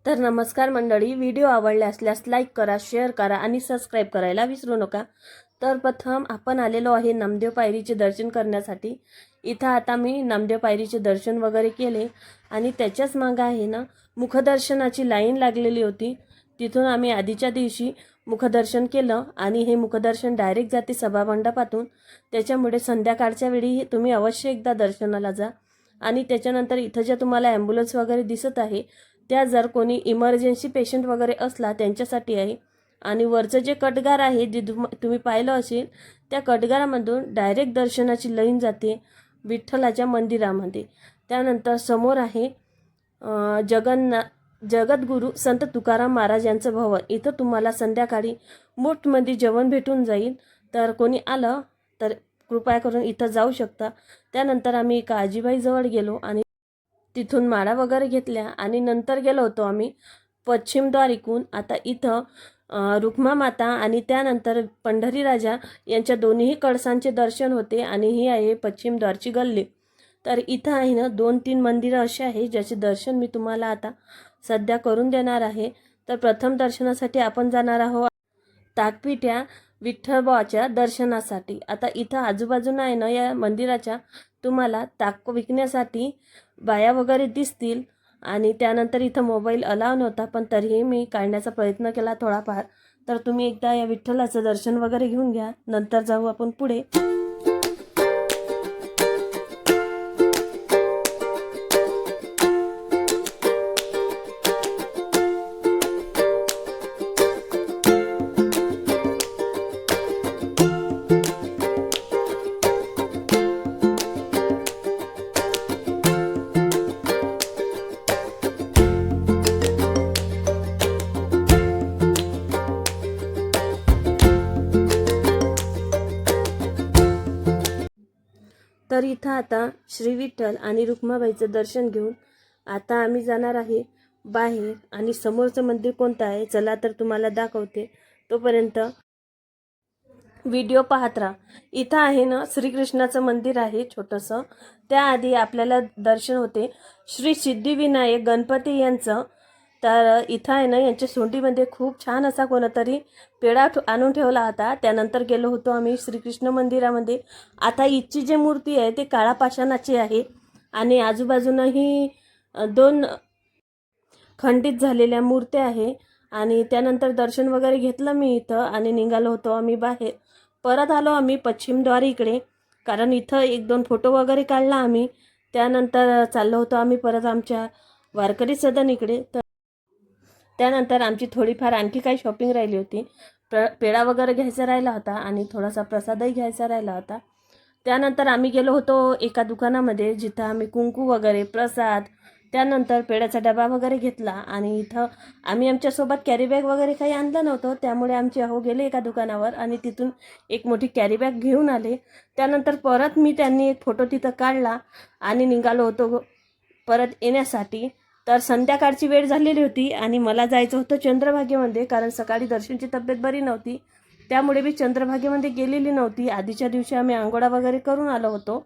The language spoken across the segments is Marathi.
तर नमस्कार मंडळी, व्हिडिओ आवडला असल्यास लाईक करा, शेअर करा आणि सबस्क्राईब करायला विसरू नका। तर प्रथम आपण आलेलो आहे नामदेव पायरीचे दर्शन करण्यासाठी। इथं आता मी नामदेव पायरीचे दर्शन वगैरे केले आणि त्याच्याच मागे आहे ना मुखदर्शनाची लाईन लागलेली होती। तिथून आम्ही आधीच्या दिवशी मुखदर्शन केलं आणि हे मुखदर्शन डायरेक्ट जाते सभामंडपातून। त्याच्यामुळे संध्याकाळच्या वेळी तुम्ही अवश्य एकदा दर्शनाला जा। आणि त्याच्यानंतर इथं जे तुम्हाला ॲम्ब्युलन्स वगैरे दिसत आहे त्या जर कोणी इमर्जन्सी पेशंट वगैरे असला त्यांच्यासाठी आहे। आणि वरचं जे कटगार आहे जे तुम्ही पाहिलं असेल त्या कटगारामधून डायरेक्ट दर्शनाची लाईन जाते विठ्ठलाच्या मंदिरामध्ये। त्यानंतर समोर आहे जगद्गुरू संत तुकाराम महाराज यांचं भवन। इथं तुम्हाला संध्याकाळी मोठमध्ये जेवण भेटून जाईल। तर कोणी आलं तर कृपया करून इथं जाऊ शकता। त्यानंतर आम्ही एका आजीबाईजवळ गेलो आणि तिथून माळा वगैरे घेतल्या आणि नंतर गेलो होतो आम्ही पश्चिमद्वार इकून। आता इथं रुक्मा माता आणि त्यानंतर पंढरी राजा यांच्या दोन्ही कळसांचे दर्शन होते आणि ही आहे पश्चिमद्वारची गल्ली। तर इथं आहे ना 2-3 मंदिरं अशी आहे ज्याचे दर्शन मी तुम्हाला आता सध्या करून देणार आहे। तर प्रथम दर्शनासाठी आपण जाणार आहोत ताकपिठ्या विठ्ठलबाच्या दर्शनासाठी। आता इथं आजूबाजूला आहे ना या मंदिराच्या तुम्हाला ताक विकण्यासाठी बाया वगैरे दिसतील आणि त्यानंतर इथं मोबाईल अलाव नव्हता पण तरीही मी काढण्याचा प्रयत्न केला थोडाफार। तर तुम्ही एकदा या विठ्ठलाचं दर्शन वगैरे घेऊन घ्या, नंतर जाऊ आपण पुढे। तर इथं आता श्री विठ्ठल आणि रुक्माबाईचं दर्शन घेऊन आता आम्ही जाणार आहे बाहेर। आणि समोरचं मंदिर कोणतं आहे चला तर तुम्हाला दाखवते, तोपर्यंत व्हिडिओ पाहत राहा। इथं आहे ना श्रीकृष्णाचं मंदिर आहे छोटंसं। त्याआधी आपल्याला दर्शन होते श्री सिद्धिविनायक गणपती यांचं। तर इथं आहे ना यांच्या सोंडीमध्ये खूप छान असा कोणतरी पेढा आणून ठेवला होता। त्यानंतर गेलो होतो आम्ही श्रीकृष्ण मंदिरामध्ये। आता इथची जी मूर्ती आहे ते काळा पाषाणाची आहे आणि आजूबाजूनही 2 खंडित झालेल्या मूर्त्या आहे। आणि त्यानंतर दर्शन वगैरे घेतलं मी इथं आणि निघालो होतो आम्ही बाहेर। परत आलो आम्ही पश्चिमद्वार इकडे, कारण इथं 1-2 फोटो वगैरे काढला आम्ही। त्यानंतर चाललो होतो आम्ही परत आमच्या वारकरी सदन इकडे। त्यानंतर आमची थोडीफार आणखी काही शॉपिंग राहिली होती, पेढा वगैरे घ्यायचा राहिला होता आणि थोडासा प्रसादही घ्यायचा राहिला होता। त्यानंतर आम्ही गेलो होतो एका दुकानामध्ये जिथं आम्ही कुंकू वगैरे प्रसाद त्यानंतर पेढ्याचा डबा वगैरे घेतला। आणि इथं आम्ही आमच्यासोबत कॅरीबॅग वगैरे काही आणलं नव्हतं, त्यामुळे आमचे अहो गेले एका दुकानावर आणि तिथून एक मोठी कॅरीबॅग घेऊन आले। त्यानंतर परत मी त्यांनी एक फोटो तिथं काढला आणि निघालो होतो परत येण्यासाठी। तर संध्याकाळची वेळ झालेली होती आणि मला जायचं होतं चंद्रभागेमध्ये, कारण सकाळी दर्शनची तब्येत बरी नव्हती त्यामुळे मी चंद्रभागेमध्ये गेलेली नव्हती। आधीच्या दिवशी आम्ही आंघोळा वगैरे करून आलो होतो।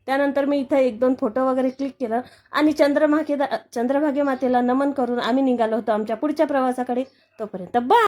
त्यानंतर मी इथं 1-2 फोटो वगैरे क्लिक केलं आणि चंद्रभागे मातेला नमन करून आम्ही निघालो होतो आमच्या पुढच्या प्रवासाकडे। तोपर्यंत बाय।